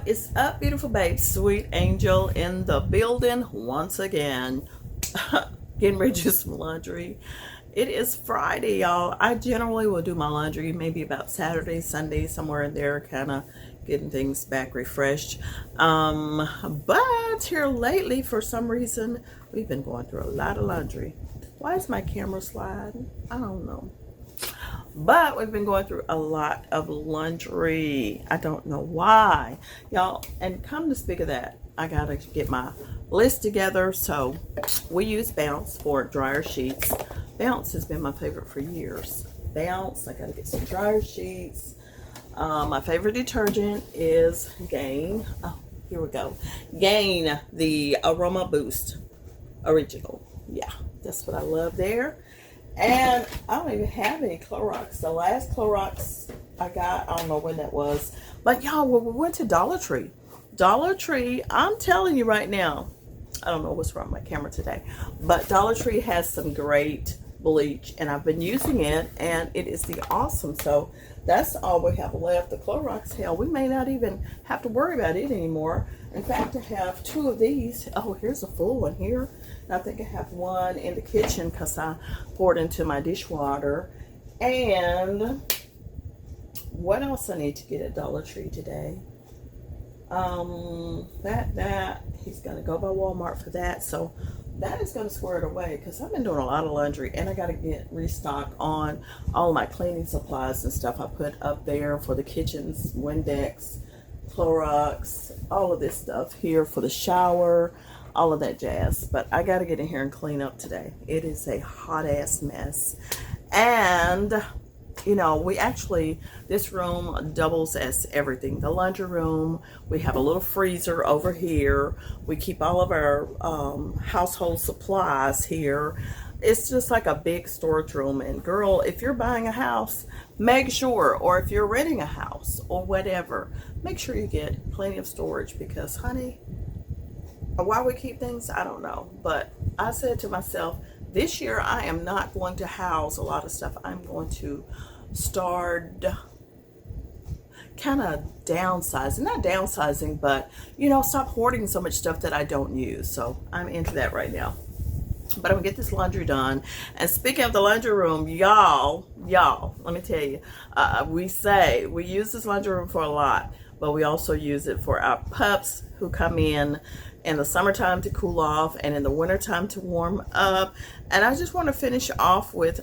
What is up, beautiful babes? Sweet Angel in the building once again. Getting ready to do some laundry. It is Friday, y'all. I generally will do my laundry maybe about Saturday, Sunday, somewhere in there, kind of getting things back refreshed. But here lately, for some reason, we've been going through a lot of laundry. Why is my camera sliding? I don't know. But we've been going through a lot of laundry. I don't know why, y'all. And come to speak of that, I gotta get my list together. So we use Bounce for dryer sheets. Bounce has been my favorite for years. Bounce, I gotta get some dryer sheets. My favorite detergent is Gain. Oh, here we go. Gain, the Aroma Boost Original. Yeah, that's what I love there. And I don't even have any Clorox. The last Clorox I got, I don't know when that was. But y'all, we went to Dollar Tree. Dollar Tree, I'm telling you right now, I don't know what's wrong with my camera today, but Dollar Tree has some great bleach, and I've been using it, and it is the awesome. So that's all we have left. The Clorox, hell, we may not even have to worry about it anymore. In fact, I have two of these. Oh, here's a full one here. And I think I have one in the kitchen because I poured into my dishwater. And what else I need to get at Dollar Tree today? He's gonna go by Walmart for that. So that is gonna square it away because I've been doing a lot of laundry, and I gotta get restocked on all of my cleaning supplies and stuff I put up there for the kitchens, Windex, Clorox, all of this stuff here for the shower, all of that jazz. But I got to get in here and clean up today. It is a hot ass mess. And you know, this room doubles as everything. The laundry room, we have a little freezer over here. We keep all of our household supplies here. It's just like a big storage room. And girl, if you're buying a house, make sure, or if you're renting a house or whatever, make sure you get plenty of storage, because honey, why we keep things, I don't know. But I said to myself, this year I am not going to house a lot of stuff. I'm going to start kind of downsizing, not downsizing, but you know, stop hoarding so much stuff that I don't use. So I'm into that right now. But I'm gonna get this laundry done. And speaking of the laundry room, y'all, let me tell you, we use this laundry room for a lot, but we also use it for our pups who come in the summertime to cool off and in the wintertime to warm up. And I just want to finish off with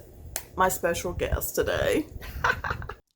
my special guest today.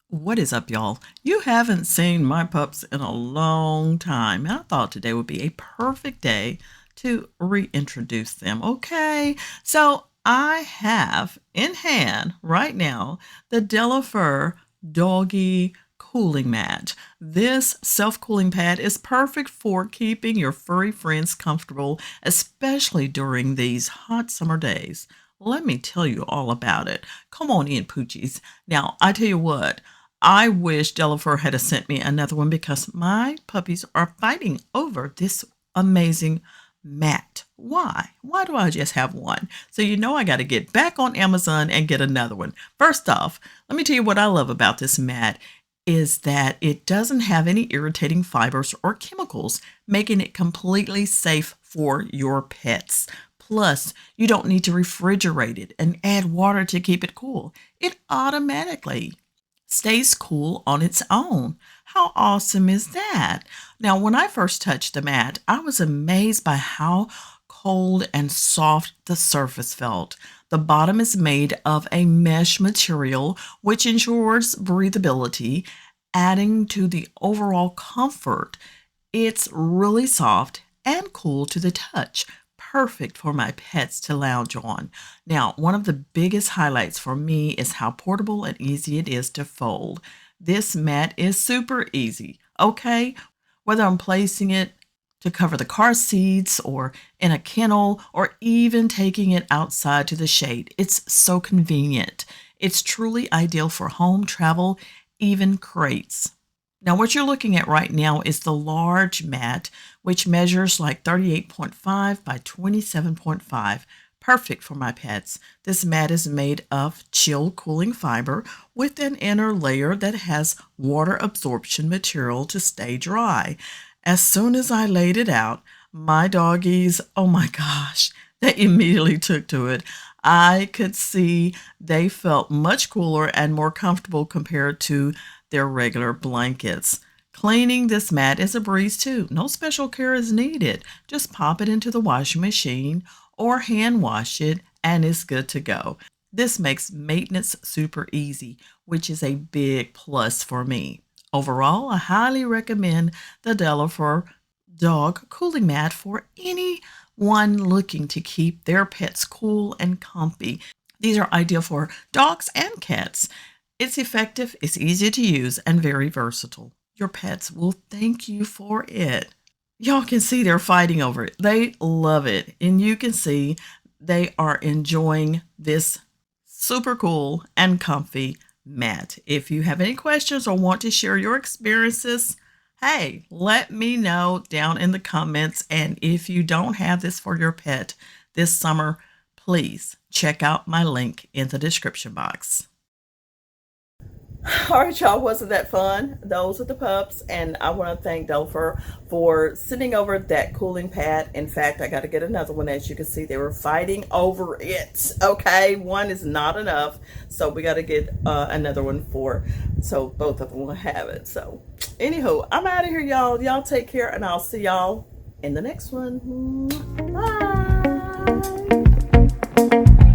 What is up, y'all? You haven't seen my pups in a long time, and I thought today would be a perfect day to reintroduce them. Okay, so I have in hand right now the Delifur Doggy Cooling Mat. This self-cooling pad is perfect for keeping your furry friends comfortable, especially during these hot summer days. Let me tell you all about it. Come on in, poochies. Now, I tell you what, I wish Delifur had sent me another one because my puppies are fighting over this amazing mat. Why? Why do I just have one? So you know I got to get back on Amazon and get another one. First off, let me tell you what I love about this mat is that it doesn't have any irritating fibers or chemicals, making it completely safe for your pets. Plus, you don't need to refrigerate it and add water to keep it cool. It automatically stays cool on its own. How awesome is that? Now, when I first touched the mat, I was amazed by how cold and soft the surface felt. The bottom is made of a mesh material, which ensures breathability, adding to the overall comfort. It's really soft and cool to the touch, perfect for my pets to lounge on. Now, one of the biggest highlights for me is how portable and easy it is to fold. This mat is super easy, okay? Whether I'm placing it to cover the car seats or in a kennel or even taking it outside to the shade, it's so convenient. It's truly ideal for home travel, even crates. Now, what you're looking at right now is the large mat, which measures like 38.5 by 27.5. Perfect for my pets. This mat is made of chill cooling fiber with an inner layer that has water absorption material to stay dry. As soon as I laid it out, my doggies, oh my gosh, they immediately took to it. I could see they felt much cooler and more comfortable compared to their regular blankets. Cleaning this mat is a breeze too. No special care is needed. Just pop it into the washing machine or hand wash it and it's good to go. This makes maintenance super easy, which is a big plus for me. Overall, I highly recommend the Delifur dog cooling mat for anyone looking to keep their pets cool and comfy. These are ideal for dogs and cats. It's effective, it's easy to use, and very versatile. Your pets will thank you for it. Y'all can see they're fighting over it. They love it. And you can see they are enjoying this super cool and comfy mat. If you have any questions or want to share your experiences, hey, let me know down in the comments. And if you don't have this for your pet this summer, please check out my link in the description box. All right, y'all, wasn't that fun? Those are the pups, and I want to thank Delifur for sending over that cooling pad. In fact, I got to get another one. As you can see, they were fighting over it. Okay, one is not enough, so we got to get another one so both of them will have it. So anywho, I'm out of here, y'all. Y'all take care, and I'll see y'all in the next one. Bye.